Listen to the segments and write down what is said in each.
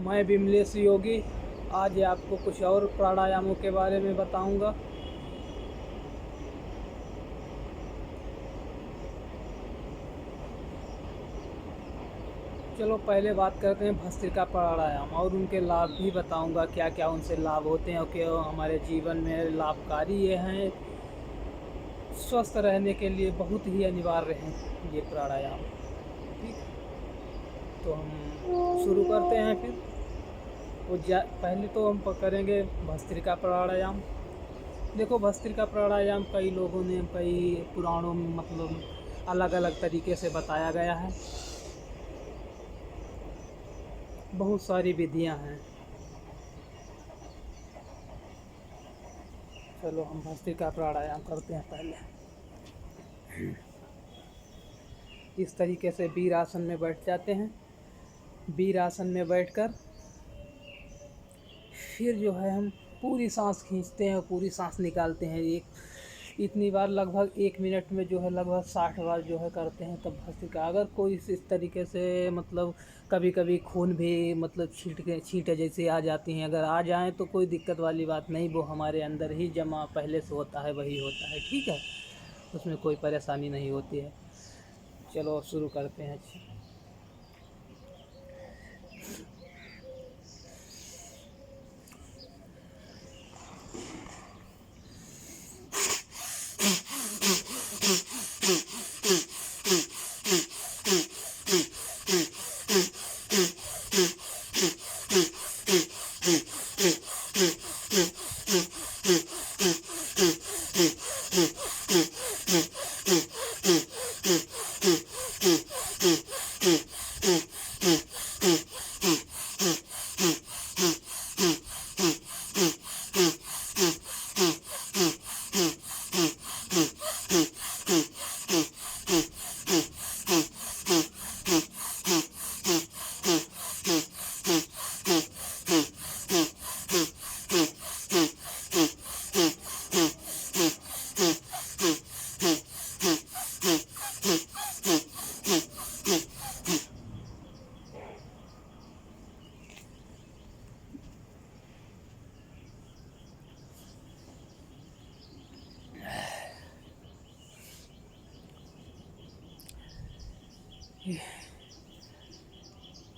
मैं विमलेश योगी आज आपको कुछ और प्राणायामों के बारे में बताऊंगा। चलो पहले बात करते हैं भस्त्रिका प्राणायाम और उनके लाभ भी बताऊंगा, क्या क्या उनसे लाभ होते हैं और क्या हमारे जीवन में लाभकारी ये हैं। स्वस्थ रहने के लिए बहुत ही अनिवार्य हैं ये प्राणायाम। ठीक, तो हम शुरू करते हैं। फिर पहले तो हम करेंगे भस्त्रिका प्राणायाम। देखो, भस्त्रिका प्राणायाम कई लोगों ने कई पुराणों में अलग अलग तरीके से बताया गया है। बहुत सारी विधियां हैं। चलो हम भस्त्रिका प्राणायाम करते हैं। पहले इस तरीके से वीर आसन में बैठ जाते हैं। वीर आसन में बैठकर फिर जो है हम पूरी सांस खींचते हैं और पूरी सांस निकालते हैं। इतनी बार लगभग 1 मिनट में जो है लगभग 60 बार जो है करते हैं तब भस्त्रिका। अगर कोई इस तरीके से कभी कभी खून भी छींटे जैसे आ जाती हैं, अगर आ जाएं तो कोई दिक्कत वाली बात नहीं, वो हमारे अंदर ही जमा पहले से होता है, वही होता है। ठीक है, उसमें कोई परेशानी नहीं होती है। चलो शुरू करते हैं।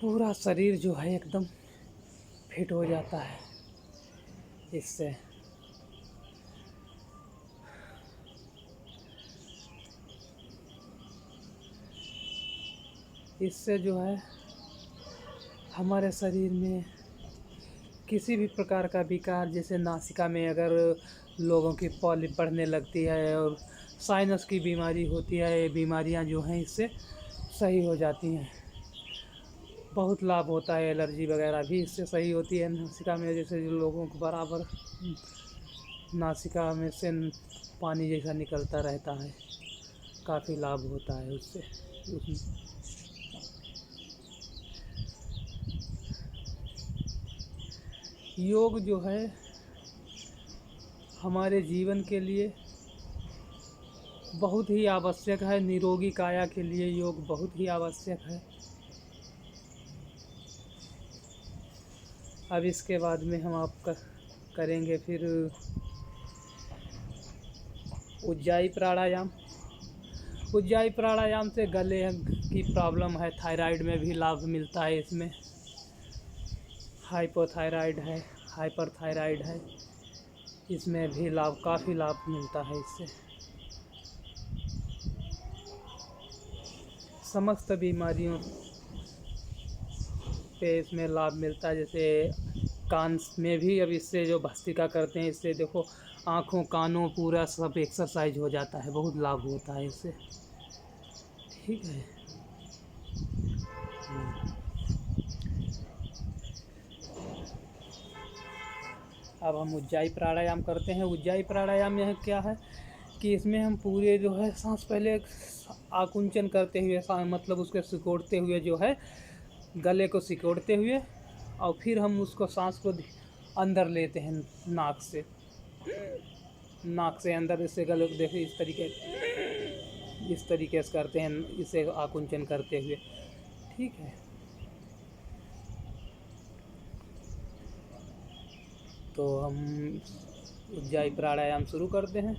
पूरा शरीर जो है एकदम फिट हो जाता है इससे। इससे जो है हमारे शरीर में किसी भी प्रकार का विकार, जैसे नासिका में अगर लोगों की पॉलिप बढ़ने लगती है और साइनस की बीमारी होती है, ये बीमारियां जो हैं इससे सही हो जाती हैं। बहुत लाभ होता है। एलर्जी वगैरह भी इससे सही होती है नासिका में। जैसे जो लोगों को बराबर नासिका में से पानी जैसा निकलता रहता है, काफ़ी लाभ होता है उससे। योग जो है हमारे जीवन के लिए बहुत ही आवश्यक है। निरोगी काया के लिए योग बहुत ही आवश्यक है। अब इसके बाद में हम आपका करेंगे फिर उज्जाई प्राणायाम। उज्जाई प्राणायाम से गले की प्रॉब्लम है, थायराइड में भी लाभ मिलता है इसमें। हाइपोथायराइड है, हाइपरथायराइड है, इसमें भी काफ़ी लाभ मिलता है इससे। समस्त बीमारियों पे इसमें लाभ मिलता है। जैसे कान में भी अब इससे जो भस्त्रिका करते हैं इससे देखो आँखों कानों पूरा सब एक्सरसाइज हो जाता है, बहुत लाभ होता है इससे। ठीक है। अब हम उज्जाई प्राणायाम करते हैं। उज्जाई प्राणायाम यह क्या है कि इसमें हम पूरे जो है सांस पहले आकुंचन करते हुए उसको सिकोड़ते हुए जो है गले को सिकोड़ते हुए, और फिर हम उसको सांस को अंदर लेते हैं नाक से अंदर। इससे गले को देखिए इस तरीके से करते हैं, इसे आकुंचन करते हुए। ठीक है। तो हम उज्जाई प्राणायाम शुरू करते हैं।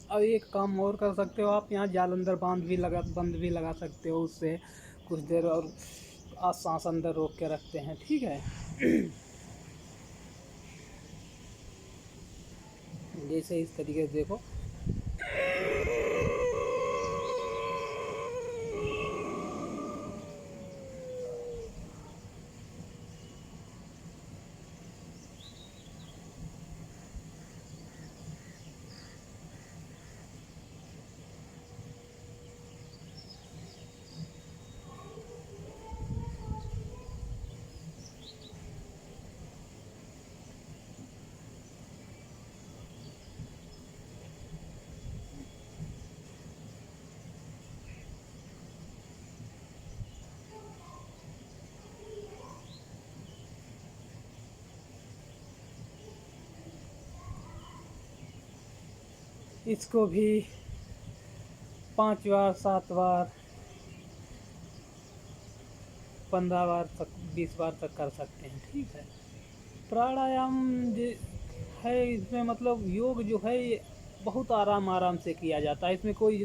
और एक काम और कर सकते हो आप, यहाँ जालंधर बंद भी लगा सकते हो, उससे कुछ देर और सांस अंदर रोक के रखते हैं, ठीक है। जैसे इस तरीके से देखो। इसको भी 5 बार 7 बार 15 बार तक 20 बार तक कर सकते हैं, ठीक है। प्राणायाम है इसमें, मतलब योग जो है ये बहुत आराम आराम से किया जाता है। इसमें कोई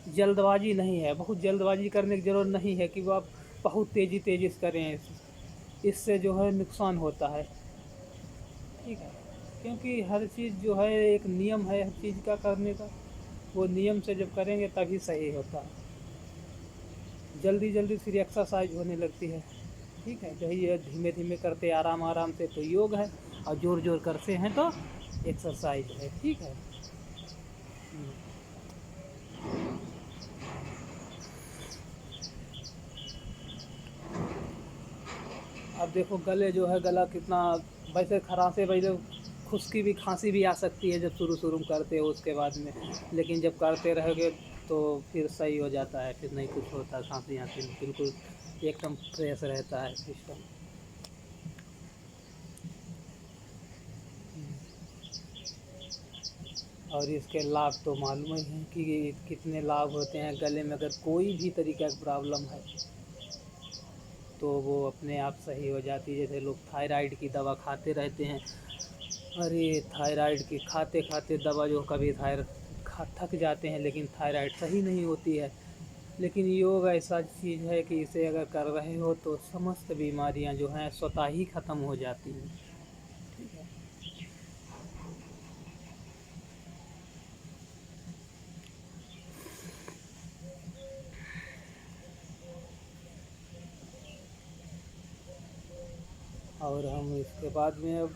जल्दबाजी नहीं है, बहुत जल्दबाजी करने की ज़रूरत नहीं है कि वो आप बहुत तेज़ी तेज़ी से करें, इससे जो है नुकसान होता है, ठीक है। क्योंकि हर चीज़ जो है एक नियम है हर चीज़ का करने का, वो नियम से जब करेंगे तभी सही होता है। जल्दी जल्दी फिर एक्सरसाइज होने लगती है, ठीक है। यही है, धीमे धीमे करते आराम आराम से तो योग है, और जोर जोर करते हैं तो एक्सरसाइज है, ठीक है। अब देखो गले जो है, गला कितना वैसे खराशे, वैसे खुश्की भी खांसी भी आ सकती है जब शुरू शुरू में करते हो, उसके बाद में, लेकिन जब करते रहोगे तो फिर सही हो जाता है, फिर नहीं कुछ होता, खांसी आती बिल्कुल एकदम फ्रेश रहता है सिस्टम। और इसके लाभ तो मालूम ही है कि कितने लाभ होते हैं। गले में अगर कोई भी तरीका की प्रॉब्लम है तो वो अपने आप सही हो जाती है। जैसे लोग थायराइड की दवा खाते रहते हैं, अरे थायराइड की खाते खाते दवा जो कभी थक जाते हैं, लेकिन थायराइड सही नहीं होती है। लेकिन योग ऐसा चीज़ है कि इसे अगर कर रहे हो तो समस्त बीमारियां जो हैं स्वतः ही ख़त्म हो जाती हैं, ठीक है। और हम इसके बाद में अब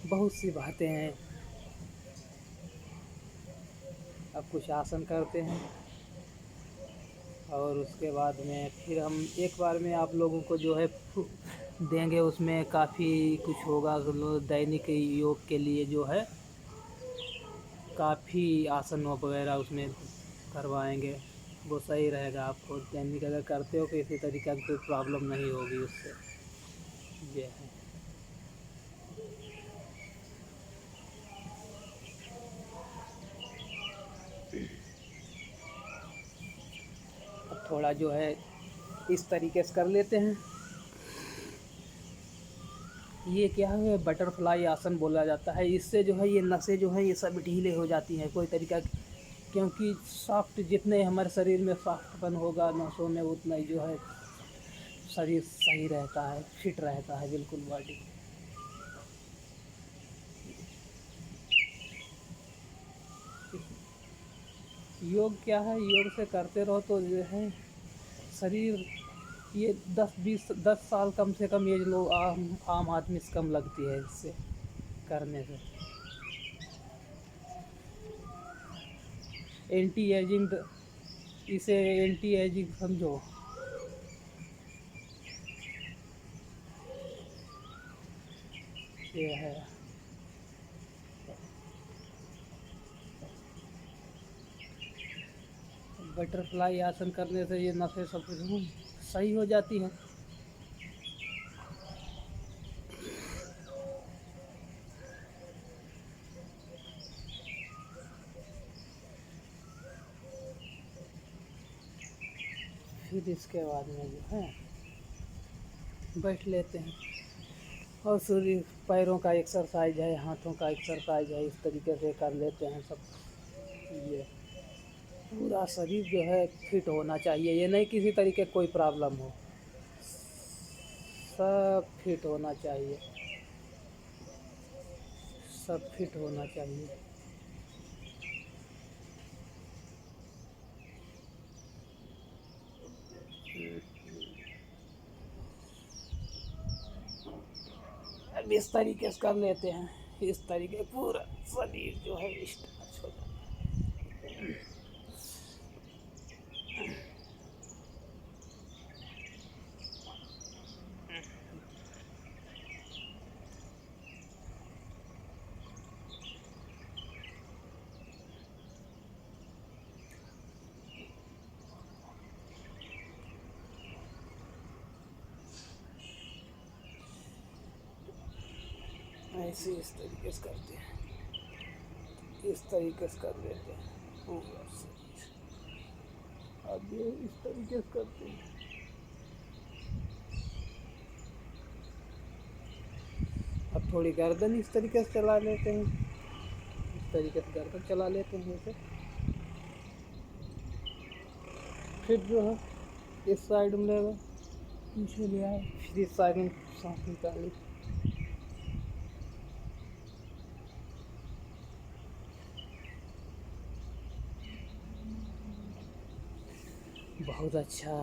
बहुत सी बातें हैं। अब कुछ आसन करते हैं और उसके बाद में फिर हम एक बार में आप लोगों को जो है देंगे, उसमें काफ़ी कुछ होगा। दैनिक योग के लिए जो है काफ़ी आसन वगैरह उसमें करवाएंगे, वो सही रहेगा। आपको दैनिक अगर करते हो किसी तरीके की कोई प्रॉब्लम नहीं होगी उससे, ये है। अब थोड़ा जो है इस तरीके से कर लेते हैं। ये क्या है, बटरफ्लाई आसन बोला जाता है। इससे जो है ये नसें जो हैं ये सब ढीले हो जाती हैं कोई तरीका, क्योंकि सॉफ्ट जितने हमारे शरीर में सॉफ्टपन होगा नसों में, उतना ही जो है शरीर सही रहता है, फिट रहता है बिल्कुल बॉडी। योग क्या है, योग से करते रहो तो जो है शरीर ये 10 साल कम से कम एज लोग आम आदमी से कम लगती है इससे करने से। एंटी एजिंग, इसे एंटी एजिंग समझो। ये है बटरफ्लाई आसन करने से ये नसें सब सही हो जाती हैं। फिर इसके बाद में जो है बैठ लेते हैं और सूर्य पैरों का एक्सरसाइज है, हाथों का एक्सरसाइज है, इस तरीके से कर लेते हैं सब। ये पूरा शरीर जो है फिट होना चाहिए, ये नहीं किसी तरीके कोई प्रॉब्लम हो, सब फिट होना चाहिए, सब फिट होना चाहिए। अब इस तरीके से कर लेते हैं, इस तरीके पूरा शरीर जो है स्ट्रेच हो जाता है। ऐसे इस तरीके से करते हैं, इस तरीके से कर लेते हैं पूरा शरीर। अब ये इस तरीके से करते हैं। अब थोड़ी गर्दन इस तरीके से चला लेते हैं, इस तरीके से गर्दन चला लेते हैं जैसे। फिर जो है इस साइड में लेगा, पीछे ले आए, फिर इस साइड में सांस निकाली। बहुत अच्छा।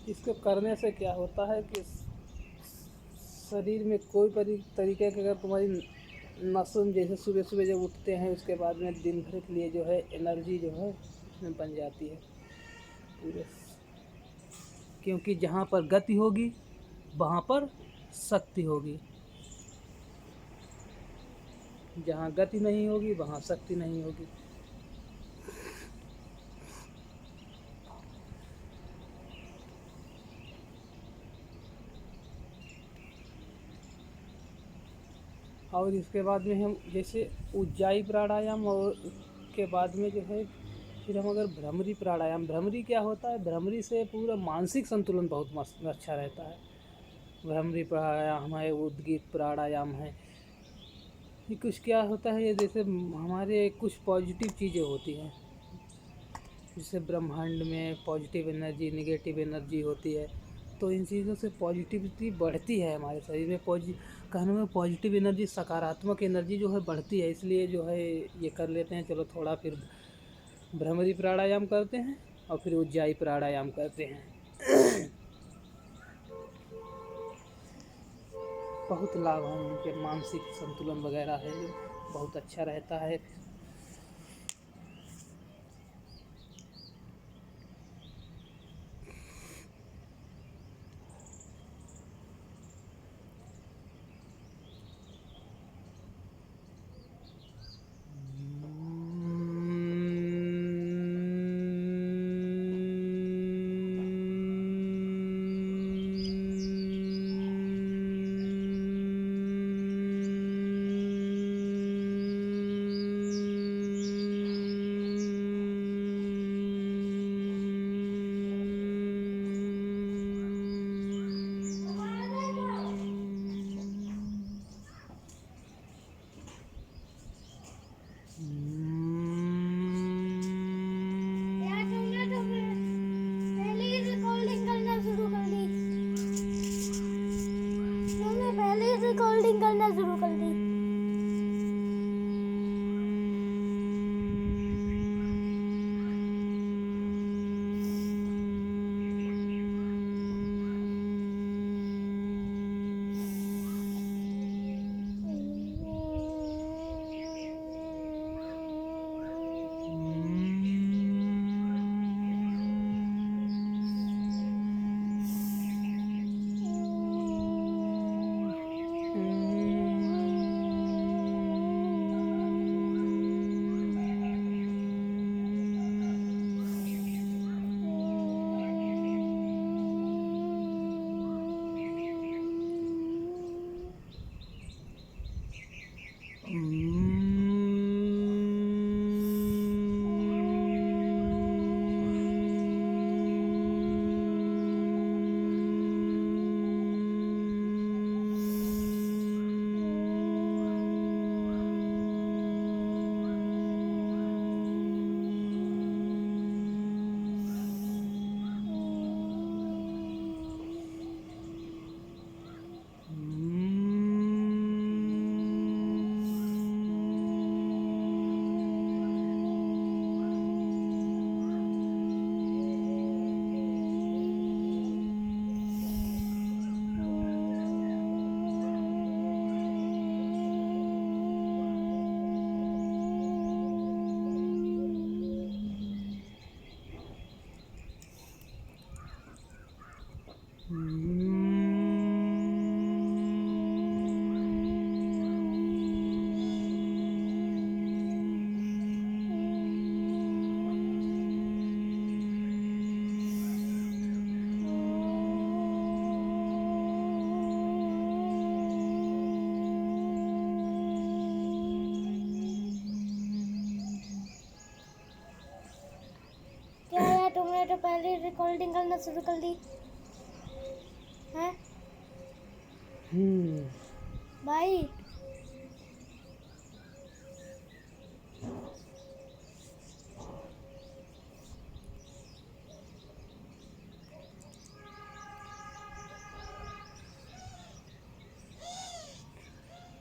इसको करने से क्या होता है कि शरीर में कोई तरीके के, अगर तुम्हारी नसों में, जैसे सुबह सुबह जब उठते हैं उसके बाद में दिन भर के लिए जो है एनर्जी जो है उसमें बन जाती है पूरे। क्योंकि जहाँ पर गति होगी वहाँ पर शक्ति होगी, जहाँ गति नहीं होगी वहाँ शक्ति नहीं होगी। और इसके बाद में हम जैसे उज्जाई प्राणायाम, और के बाद में जो है फिर हम अगर भ्रमरी प्राणायाम, भ्रमरी क्या होता है, भ्रमरी से पूरा मानसिक संतुलन बहुत मस्त अच्छा रहता है। भ्रमरी प्राणायाम है, उद्गीत प्राणायाम है। ये कुछ क्या होता है, ये जैसे हमारे कुछ पॉजिटिव चीज़ें होती हैं, जैसे ब्रह्मांड में पॉजिटिव एनर्जी, नेगेटिव एनर्जी होती है, तो इन चीज़ों से पॉजिटिविटी बढ़ती है हमारे शरीर में। कहने में पॉजिटिव एनर्जी, सकारात्मक एनर्जी जो है बढ़ती है, इसलिए जो है ये कर लेते हैं। चलो थोड़ा फिर भ्रमरी प्राणायाम करते हैं और फिर उज्जाई प्राणायाम करते हैं। बहुत लाभ हैं उनके, मानसिक संतुलन वगैरह है जो बहुत अच्छा रहता है। रिकॉर्डिंग करना शुरू कर दी। तो पहले रिकॉर्डिंग करना शुरू कर दी है भाई।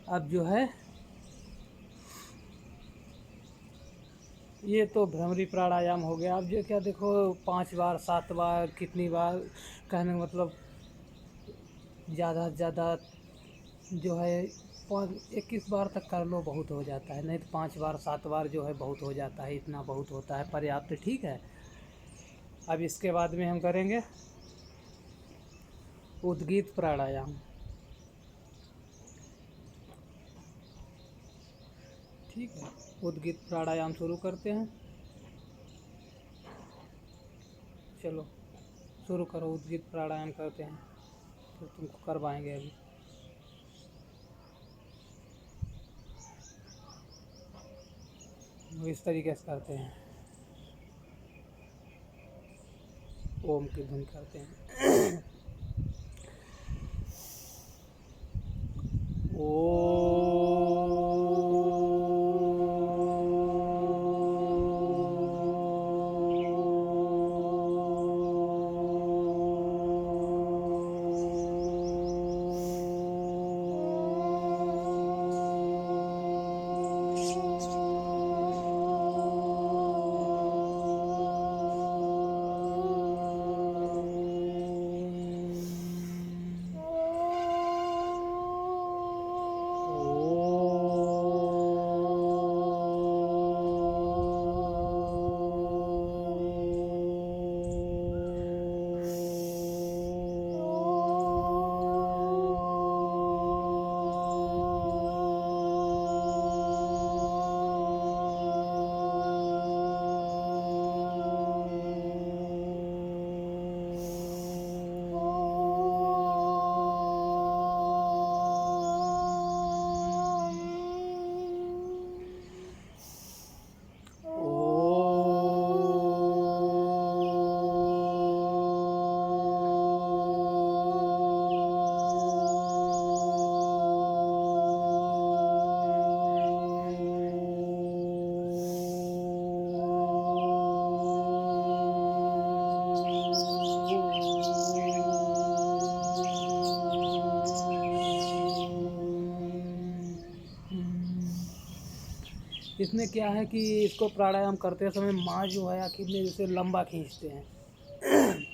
अब जो है ये तो भ्रमरी प्राणायाम हो गया। अब जो क्या देखो 5 बार 7 बार कितनी बार, कहने का मतलब ज़्यादा से ज़्यादा जो है 21 बार तक कर लो बहुत हो जाता है, नहीं तो 5 बार 7 बार जो है बहुत हो जाता है, इतना बहुत होता है पर्याप्त, ठीक है। अब इसके बाद में हम करेंगे उद्गीत प्राणायाम, ठीक है। उद्गीत प्राणायाम शुरू करते हैं, चलो शुरू करो। उद्गीत प्राणायाम करते हैं तो तुमको करवाएंगे अभी। इस तरीके से करते हैं, ओम की धुन करते हैं। इसमें क्या है कि इसको प्राणायाम करते समय माँ जो है आखिर में जैसे लंबा खींचते हैं।